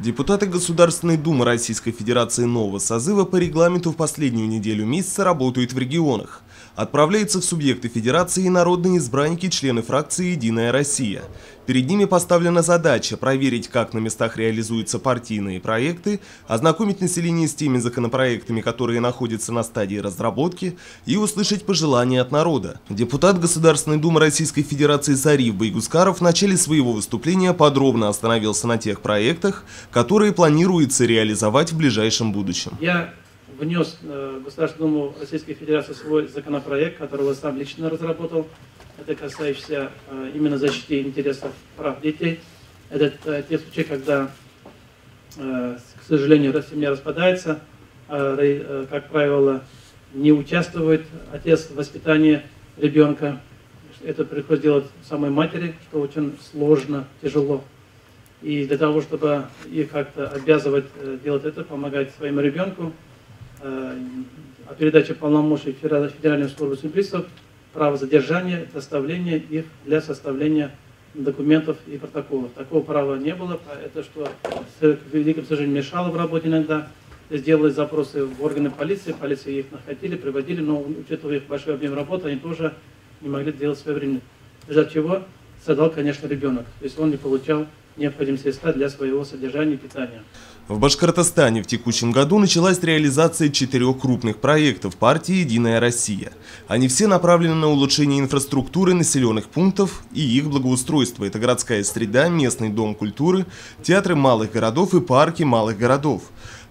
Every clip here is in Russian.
Депутаты Государственной Думы Российской Федерации нового созыва по регламенту в последнюю неделю месяца работают в регионах. Отправляются в субъекты Федерации народные избранники, члены фракции «Единая Россия». Перед ними поставлена задача проверить, как на местах реализуются партийные проекты, ознакомить население с теми законопроектами, которые находятся на стадии разработки, и услышать пожелания от народа. Депутат Государственной Думы Российской Федерации Зариф Байгускаров в начале своего выступления подробно остановился на тех проектах, которые планируется реализовать в ближайшем будущем. Я внес в Государственную Думу Российской Федерации свой законопроект, который сам лично разработал. Это касающийся именно защиты интересов прав детей. Это те случаи, когда, к сожалению, семья распадается, как правило, не участвует отец в воспитании ребенка. Это приходится делать самой матери, что очень сложно, тяжело. И для того, чтобы их как-то обязывать делать это, помогать своему ребенку, о передаче полномочий Федеральной службы судебных право задержания, доставления их для составления документов и протоколов. Такого права не было, это что, к великому сожалению, мешало в работе иногда. Сделали запросы в органы полиции, полиция их находили, приводили, но учитывая их большой объем работы, они тоже не могли делать своевременно. Из-за чего страдал, конечно, ребенок. То есть он не получал необходимые средства для своего содержания и питания. В Башкортостане в текущем году началась реализация 4 крупных проектов партии «Единая Россия». Они все направлены на улучшение инфраструктуры населенных пунктов и их благоустройство. Это городская среда, местный дом культуры, театры малых городов и парки малых городов.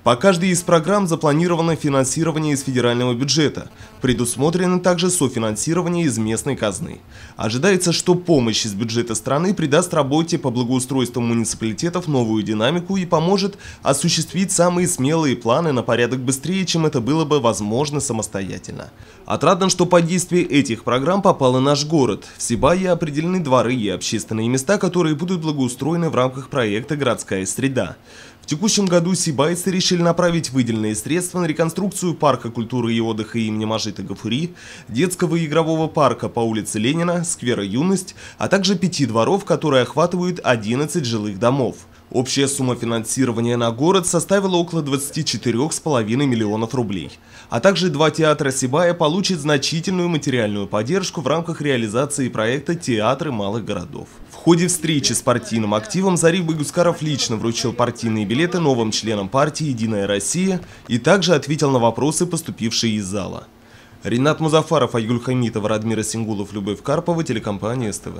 По каждой из программ запланировано финансирование из федерального бюджета. Предусмотрено также софинансирование из местной казны. Ожидается, что помощь из бюджета страны придаст работе по благоустройству муниципалитетов новую динамику и поможет осуществить самые смелые планы на порядок быстрее, чем это было бы возможно самостоятельно. Отрадно, что под действие этих программ попал и наш город. В Сибае определены дворы и общественные места, которые будут благоустроены в рамках проекта «Городская среда». В текущем году сибайцы решили направить выделенные средства на реконструкцию парка культуры и отдыха имени Мажита Гафури, детского и игрового парка по улице Ленина, сквера «Юность», а также 5 дворов, которые охватывают 11 жилых домов. Общая сумма финансирования на город составила около 24,5 миллионов рублей. А также 2 театра Сибая получат значительную материальную поддержку в рамках реализации проекта «Театры малых городов». В ходе встречи с партийным активом Зариф Байгускаров лично вручил партийные билеты новым членам партии «Единая Россия» и также ответил на вопросы, поступившие из зала. Ринат Музафаров, Айгуль Хамитова, Радмир Сингулов, Любовь Карпова, телекомпания СТВ.